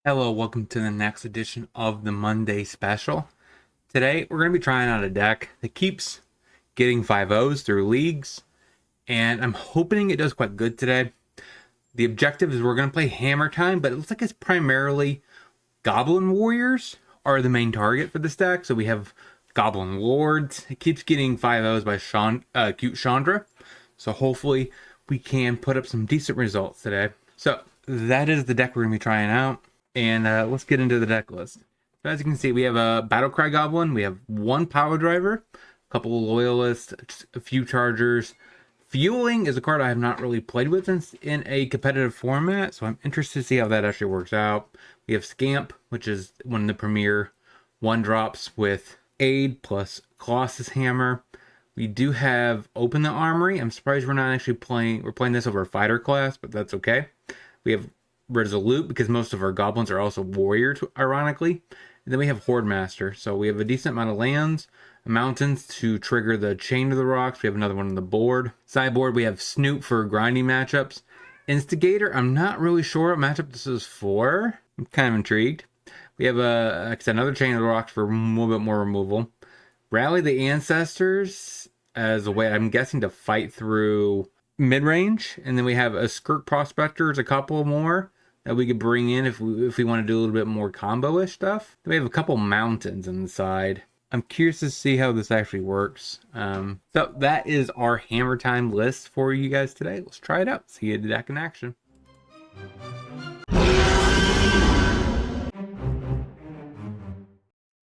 Hello, welcome to the next edition of the Monday Special. Today, we're going to be trying out a deck that keeps getting 5-0s through leagues, and I'm hoping it does quite good today. The objective is we're going to play Hammer Time, but it looks like it's primarily Goblin Warriors are the main target for this deck. So we have Goblin Lords. It keeps getting 5-0s by Cute Chandra, so hopefully we can put up some decent results today. So that is the deck we're going to be trying out. And let's get into the deck list. So as you can see, we have a Battlecry Goblin. We have one Power Driver, a couple of Loyalists, a few Chargers. Fueling is a card I have not really played with in a competitive format, so I'm interested to see how that actually works out. We have Scamp, which is one of the premier 1-drops with Aid plus Colossus Hammer. We do have Open the Armory. I'm surprised we're not actually playing. We're playing this over a fighter class, but that's okay. We have Resolute because most of our goblins are also warriors, ironically. And then we have Horde Master. So we have a decent amount of lands, mountains to trigger the Chain of the Rocks. We have another one on the board. Sideboard, we have Snoop for grinding matchups. Instigator, I'm not really sure what matchup this is for. I'm kind of intrigued. We have another Chain of the Rocks for a little bit more removal. Rally the Ancestors as a way, I'm guessing, to fight through mid-range. And then we have a Skirk Prospectors, a couple more that we could bring in if we want to do a little bit more combo-ish stuff. Then we have a couple mountains on the side. I'm curious to see how this actually works. So that is our Hammer Time list for you guys today. Let's try it out. See the deck in action.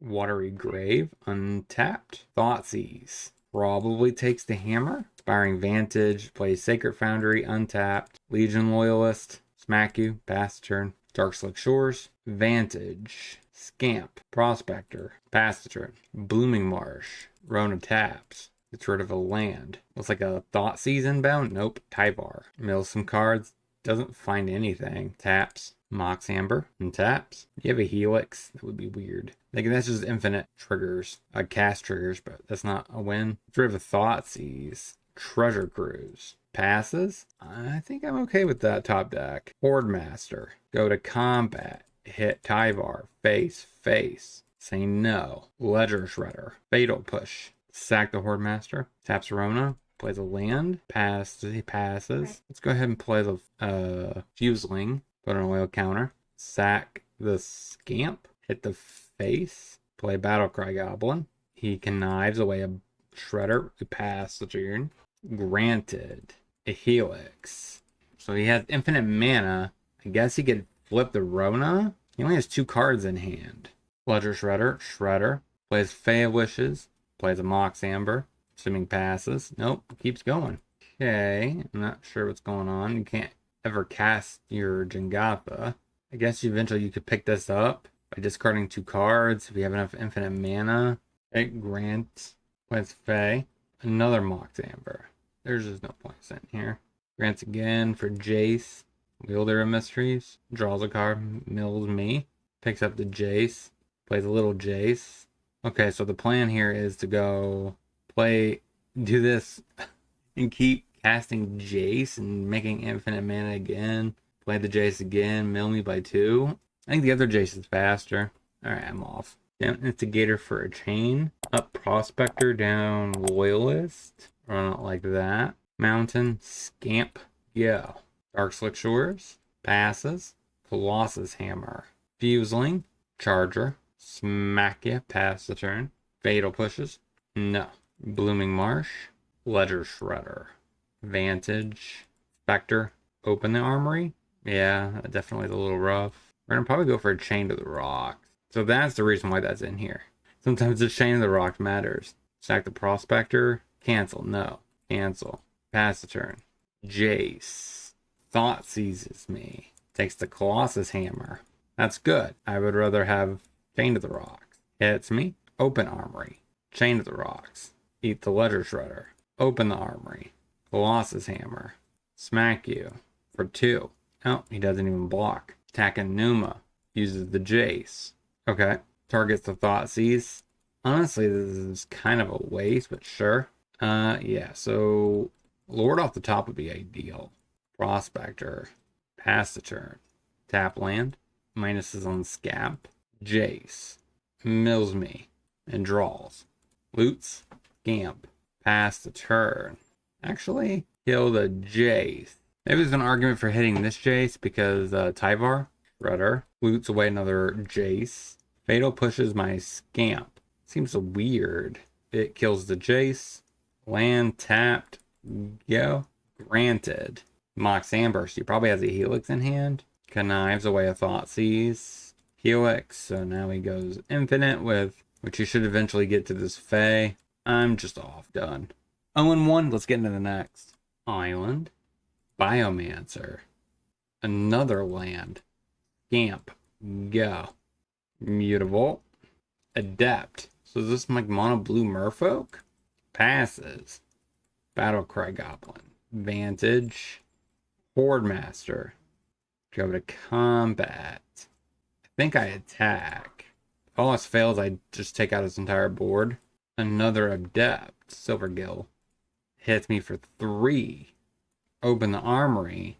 Watery Grave, untapped. Thoughtseize probably takes the hammer. Inspiring Vantage, plays Sacred Foundry, untapped. Legion Loyalist, smack you, pass the turn. Darkslick Shores, Vantage, Scamp, Prospector, pass the turn. Blooming Marsh, Rona taps, gets rid of a land. Looks like a Thoughtseize inbound. Nope. Tyvar mills some cards, doesn't find anything. Taps. Mox Amber and taps. You have a Helix. That would be weird. Like, that's just infinite triggers. Cast triggers, but that's not a win. Get rid of a Thoughtseize. Treasure Cruise. Passes. I think I'm okay with that top deck. Horde Master. Go to combat. Hit Tyvar. Face. Say no. Ledger Shredder. Fatal Push. Sack the Horde Master. Taps Rona. Plays a land. He passes. Let's go ahead and play the Fuseling. Put an oil counter. Sack the Scamp. Hit the face. Play Battlecry Goblin. He connives away a Shredder. We pass the turn. Granted. A Helix. So he has infinite mana. I guess he could flip the Rona. He only has 2 cards in hand. Ledger Shredder. Plays Fae of Wishes. Plays a Mox Amber. Assuming passes. Nope. Keeps going. Okay. I'm not sure what's going on. You can't ever cast your Jengatha. I guess eventually you could pick this up by discarding 2 cards if you have enough infinite mana. Okay, Grant plays Fae. Another Mox Amber. There's just no point sitting here. Grants again for Jace. Wielder of Mysteries. Draws a card. Mills me. Picks up the Jace. Plays a little Jace. Okay, so the plan here is to go do this and keep casting Jace and making infinite mana again. Play the Jace again. Mill me by 2. I think the other Jace is faster. Alright, I'm off. Down Instigator for a chain. Up Prospector, down Loyalist. Run it like that. Mountain, Scamp, go. Darkslick Shores, passes. Colossus Hammer. Fuseling, Charger, smack ya, pass the turn. Fatal Pushes, no. Blooming Marsh, Ledger Shredder. Vantage, Spectre, Open the Armory. Yeah, that definitely is a little rough. We're gonna probably go for a Chain to the Rocks. So that's the reason why that's in here. Sometimes the Chain of the Rocks matters. Sack the Prospector. Cancel. No. Cancel. Pass the turn. Jace. Thoughtseizes me. Takes the Colossus Hammer. That's good. I would rather have Chain to the Rocks. Hits me. Open Armory. Chain to the Rocks. Eat the Ledger Shredder. Open the Armory. Colossus Hammer. Smack you for 2. Oh, he doesn't even block. Attacking Numa. Uses the Jace. Okay. Targets the Thoughtseize. Honestly, this is kind of a waste, but sure. Yeah, so Lord off the top would be ideal. Prospector. Pass the turn. Tap land. Minuses on Scamp. Jace. Mills me. And draws. Loots. Scamp. Pass the turn. Actually, kill the Jace. Maybe there's an argument for hitting this Jace because Tyvar. Shredder. Loots away another Jace. Fatal pushes my Scamp. Seems weird. It kills the Jace. Land tapped. Go. Granted. Mox Ambush. He probably has a Helix in hand. Connives away a Thoughtseize. Helix. So now he goes infinite with, which he should eventually get to this Fae. I'm just off. Done. 0-1. Let's get into the next. Island. Biomancer. Another land. Scamp. Go. Mutable. Adept. So is this like mono blue merfolk? Passes. Battlecry Goblin. Vantage. Horde Master. Go to combat. I think I attack. If all else fails, I just take out his entire board. Another Adept. Silvergill. Hits me for 3. Open the Armory.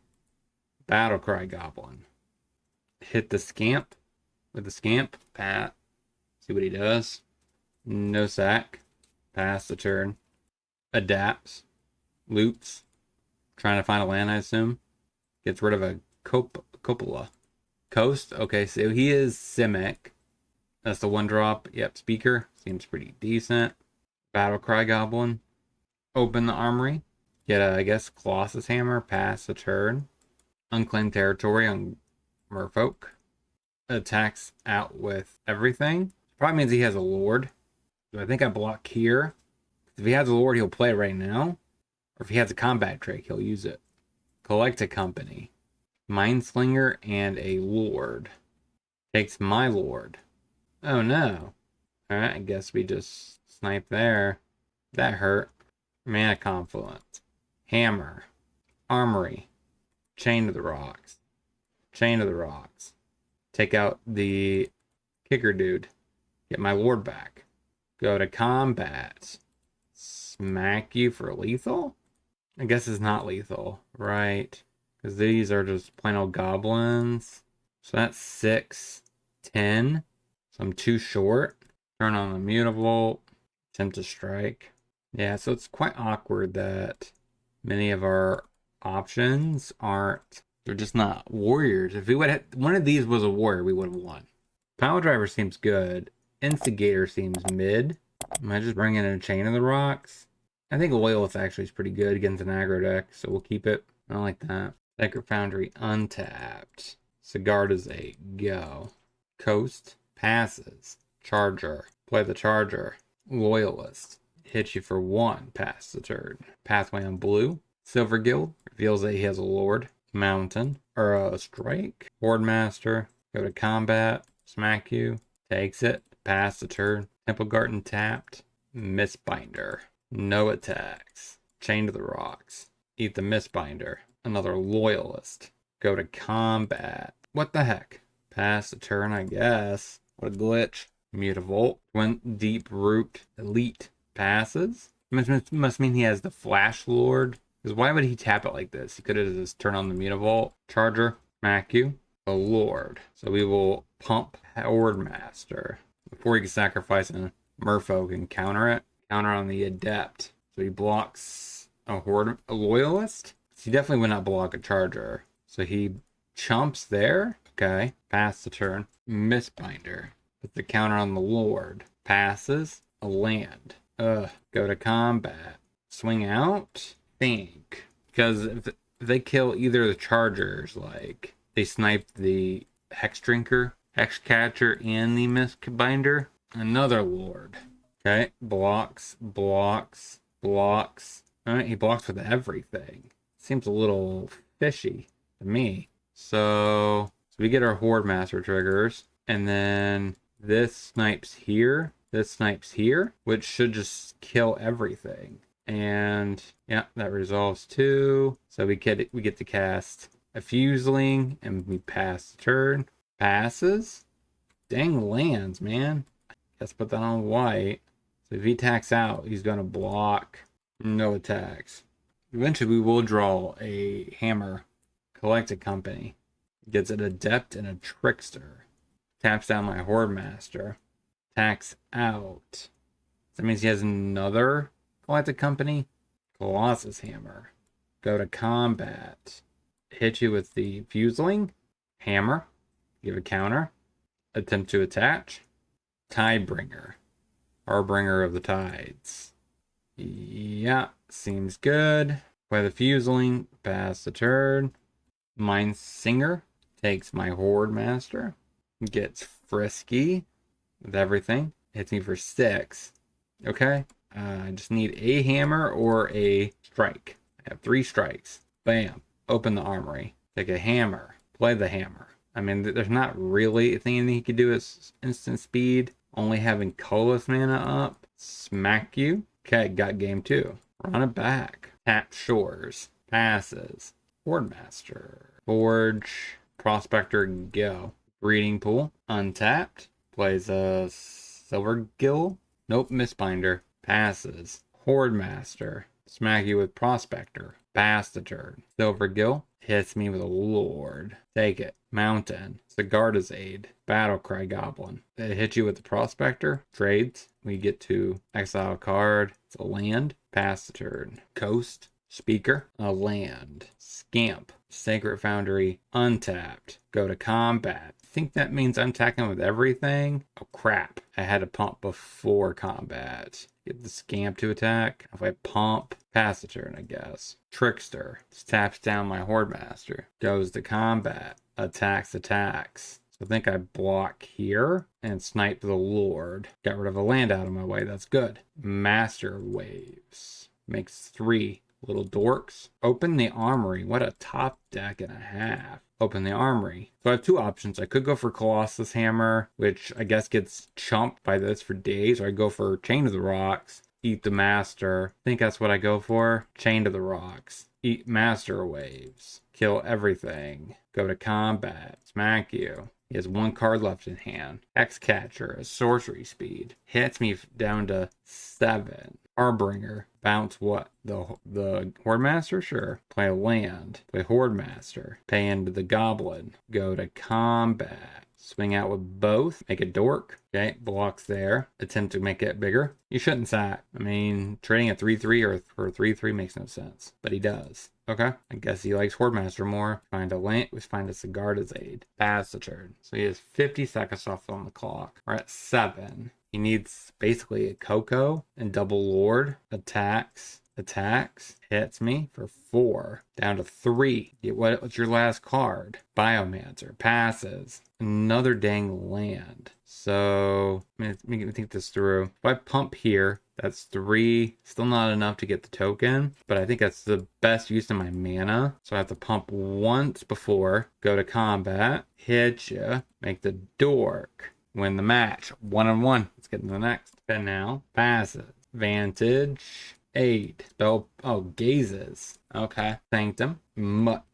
Battlecry Goblin. Hit the Scamp. With the Scamp. Pat. See what he does. No sack. Pass the turn. Adapts. Loops. Trying to find a land, I assume. Gets rid of a Cupola. Coast. Okay, so he is Simic. That's the 1-drop. Yep, Speaker. Seems pretty decent. Battlecry Goblin. Open the Armory. Get I guess, Colossus Hammer. Pass the turn. Unclaimed Territory on Merfolk. Attacks out with everything. Probably means he has a Lord. So I think I block here. If he has a Lord, he'll play it right now. Or if he has a combat trick, he'll use it. Collect a Company. Mindslinger and a Lord. Takes my Lord. Oh no. Alright, I guess we just snipe there. That hurt. Mana Confluence. Hammer. Armory. Chain to the Rocks. Chain to the Rocks. Take out the kicker dude. Get my Lord back. Go to combat. Smack you for lethal? I guess it's not lethal, right? Because these are just plain old goblins. So that's 6, 10. So I'm too short. Turn on the Mutable. Attempt to strike. Yeah, so it's quite awkward that many of our options aren't. They're just not warriors. If we would have, one of these was a warrior, we would have won. Power Driver seems good. Instigator seems mid. Am I just bringing in a Chain of the Rocks? I think Loyalist actually is pretty good against an aggro deck, so we'll keep it. I don't like that. Sacred Foundry untapped. Sigard is a go. Coast passes. Charger. Play the Charger. Loyalist. Hit you for 1. Pass the turn. Pathway on blue. Silver Guild. Reveals that he has a Lord. Mountain. Or a Strike. Horde Master. Go to combat. Smack you. Takes it. Pass the turn. Temple Garden tapped. Mistbinder. No attacks. Chain to the Rocks. Eat the Mistbinder. Another Loyalist. Go to combat. What the heck? Pass the turn, I guess. What a glitch. Mutavolt. Went Deep Root. Elite. Passes. Must mean he has the Flash Lord. Because why would he tap it like this? He could have just turned on the Mutavolt. Charger. Smack you. The Lord. So we will pump Horde Master. Before he can sacrifice a Merfolk and counter it. Counter on the Adept. So he blocks a Loyalist. He definitely would not block a Charger. So he chumps there. Okay. Pass the turn. Mistbinder. Put the counter on the Lord. Passes. A land. Go to combat. Swing out. Think. Because if they kill either of the Chargers, like, they snipe the Hex Drinker, Hex Catcher, and the Mistbinder. Another Lord. Okay. Blocks. Blocks. Blocks. Alright, he blocks with everything. Seems a little fishy to me. So we get our Horde Master triggers. And then this snipes here. This snipes here. Which should just kill everything. And yeah, that resolves too. So we get to cast a Fuseling. And we pass the turn. Passes. Dang lands, man. Let's put that on white. So if he attacks out, he's going to block. No attacks. Eventually we will draw a hammer. Collect a Company. Gets an Adept and a Trickster. Taps down my Horde Master. Attacks out. That means he has another Galactic Company. Colossus Hammer. Go to combat. Hit you with the Fuseling. Hammer. Give a counter. Attempt to attach. Tidebringer. Harbinger of the Tides. Yeah, seems good. Play the Fuseling. Pass the turn. Mind Singer. Takes my Horde Master. Gets frisky with everything. Hits me for 6. Okay. I just need a hammer or a strike. I have 3 strikes. Bam. Open the armory. Take a hammer. Play the hammer. I mean, there's not really a thing he could do as instant speed. Only having Colorless mana up. Smack you. Okay, got game 2. Run it back. Tap Shores. Passes. Horde Master. Forge. Prospector. Go. Breeding Pool. Untapped. Plays a Silver Gill. Nope, Mistbinder. Passes. Horde Master. Smack you with Prospector. Pass the turn. Silver Gill. Hits me with a Lord. Take it. Mountain. Sigarda's Aid. Battlecry Goblin. They hit you with the Prospector. Trades. We get to exile a card. It's a land. Pass the turn. Coast. Speaker. A land. Scamp. Sacred Foundry. Untapped. Go to combat. I think that means I'm attacking with everything. Oh crap. I had to pump before combat. Get the Scamp to attack. If I pump, pass the turn, I guess. Trickster. Just taps down my Horde Master. Goes to combat. Attacks. So I think I block here and snipe the Lord. Got rid of a land out of my way. That's good. Master Waves. Makes 3 little dorks. Open the Armory. What a top deck and a half. Open the Armory. So I have 2 options. I could go for Colossus Hammer, which I guess gets chumped by this for days, or I go for Chain of the Rocks, eat the Master. I think that's what I go for. Chain to the Rocks. Eat Master Waves. Kill everything. Go to combat. Smack you. He has 1 card left in hand. X-Catcher, a sorcery speed. Hits me down to 7. Harbinger. Bounce what? The Horde Master? Sure. Play a land. Play Horde Master. Pay into the Goblin. Go to combat. Swing out with both. Make a dork. Okay, blocks there. Attempt to make it bigger. You shouldn't sack. I mean, trading a 3-3 or 3-3 makes no sense. But he does. Okay, I guess he likes Horde Master more. Find a land. We find a Sigarda's Aid. Pass the turn. So he has 50 seconds left on the clock. We're at 7. He needs basically a Coco and double Lord. Attacks. Hits me for 4. Down to 3. What's your last card? Biomancer. Passes. Another dang land. So, let me think this through. If I pump here, that's 3. Still not enough to get the token, but I think that's the best use of my mana. So I have to pump once before, go to combat, hit ya, make the dork, win the match. 1-1. Let's get to the next. And now, passes. Vantage. Aid. Spell. Oh, gazes. Okay. Sanctum.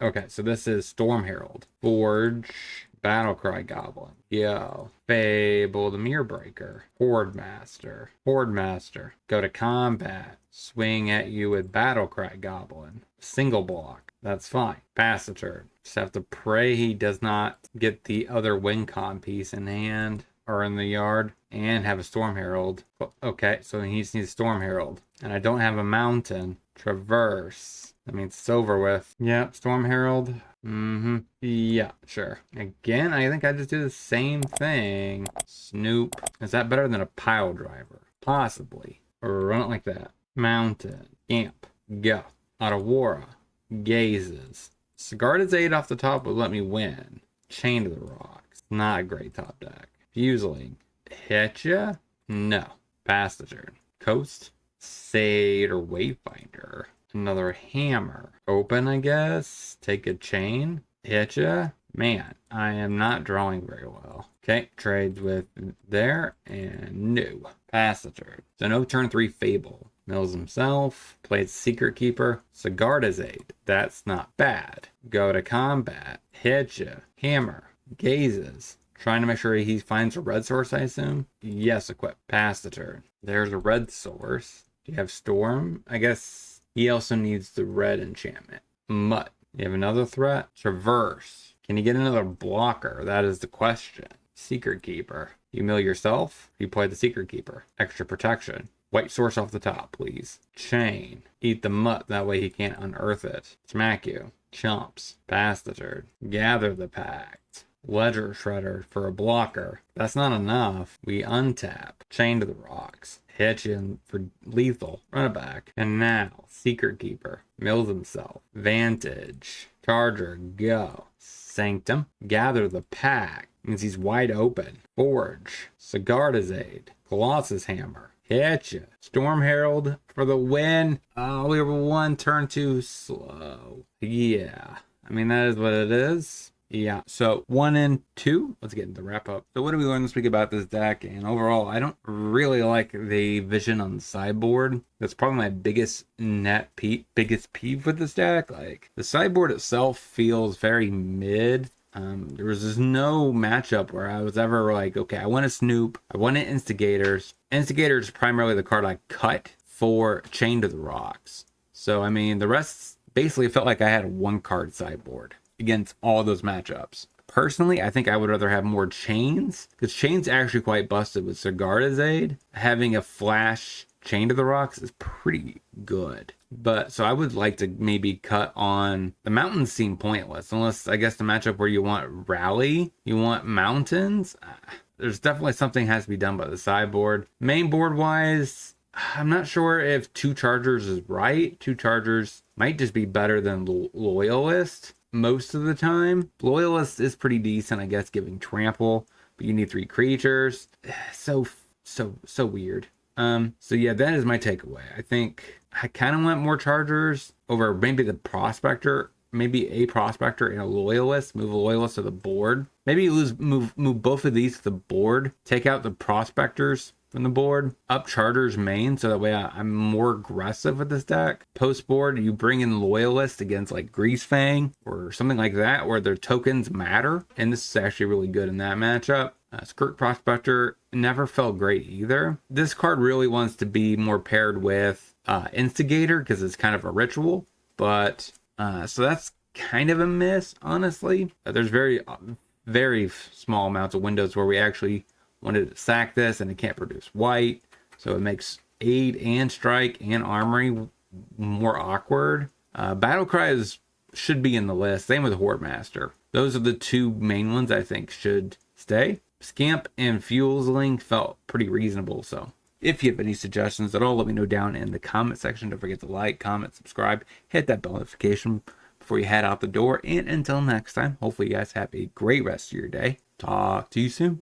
Okay, so this is Storm Herald. Forge. Battlecry Goblin. Yo. Fable the Mirror Breaker. Horde Master. Go to combat. Swing at you with Battlecry Goblin. Single block. That's fine. Pass the turn. Just have to pray he does not get the other win con piece in hand or in the yard and have a Storm Herald. Okay, so he just needs Storm Herald. And I don't have a mountain. Traverse. That means it's over with. Yep, Storm Herald. Yeah, sure. Again, I think I just do the same thing. Snoop. Is that better than a pile driver? Possibly. Or run it like that. Mountain. Camp. Go. Aurora. Gazes. Sigarda's Aid off the top would let me win. Chain to the Rocks. Not a great top deck. Fuseling. Hit ya? No. Pass the turn. Coast. Sade or Wayfinder. Another hammer. Open, I guess. Take a chain. Hit ya? Man, I am not drawing very well. Okay, trades with there and no. Pass the turn. So no turn 3 Fable. Mills himself. Plays Secret Keeper. Sigarda's Aid. That's not bad. Go to combat. Hit ya. Hammer. Gazes. Trying to make sure he finds a red source, I assume. Yes, equip. Pass the turn. There's a red source. Do you have Storm? I guess he also needs the red enchantment. Mutt. You have another threat? Traverse. Can you get another blocker? That is the question. Secret Keeper. You mill yourself, you play the Secret Keeper. Extra protection. White source off the top, please. Chain. Eat the mutt, that way he can't unearth it. Smack you. Chumps. Pass the turn. Gather the Pact. Ledger Shredder for a blocker. That's not enough. We untap. Chain to the Rocks. Hit you for lethal. Run it back. And now, Secret Keeper. Mills himself. Vantage. Charger. Go. Sanctum. Gather the Pact. Means he's wide open. Forge. Sigarda's Aid. Colossus Hammer. Hit you. Storm Herald for the win. Oh, we were one turn too slow. Yeah. I mean, that is what it is. Yeah. So 1 and 2. Let's get into the wrap up. So what did we learn this week about this deck? And overall, I don't really like the vision on the sideboard. That's probably my biggest biggest peeve with this deck. Like, the sideboard itself feels very mid. There was just no matchup where I was ever like, okay, I want to Snoop. I wanted Instigators. Instigators is primarily the card I cut for Chain to the Rocks. So, I mean, the rest basically felt like I had a 1-card sideboard against all those matchups. Personally, I think I would rather have more Chains, because Chain's actually quite busted with Sigarda's Aid. Having a flash Chain to the Rocks is pretty good. But so I would like to maybe cut on the mountains. Seem pointless unless I guess the matchup where you want rally, you want mountains. There's definitely something has to be done by the sideboard. Main board wise, I'm not sure if 2 Chargers is right. 2 Chargers might just be better than Loyalist most of the time. Loyalist is pretty decent, I guess, giving trample, but you need 3 creatures. So weird. So yeah, that is my takeaway. I think I kind of want more Chargers over maybe the Prospector, maybe a Prospector and a Loyalist. Move a Loyalist to the board. Maybe move both of these to the board. Take out the Prospectors from the board. Up Chargers main, so that way I'm more aggressive with this deck. Post board, you bring in Loyalist against like Greasefang or something like that, where their tokens matter. And this is actually really good in that matchup. Skirt Prospector never felt great either. This card really wants to be more paired with Instigator because it's kind of a ritual. But so that's kind of a miss, honestly. There's very small amounts of windows where we actually wanted to sack this and it can't produce white. So it makes Aid and Strike and Armory more awkward. Battlecry should be in the list. Same with Horde Master. Those are the 2 main ones I think should stay. Scamp and Fuelsling felt pretty reasonable. So if you have any suggestions at all, let me know down in the comment section. Don't forget to like, comment, subscribe, hit that bell notification before you head out the door. And until next time, hopefully you guys have a great rest of your day. Talk to you soon.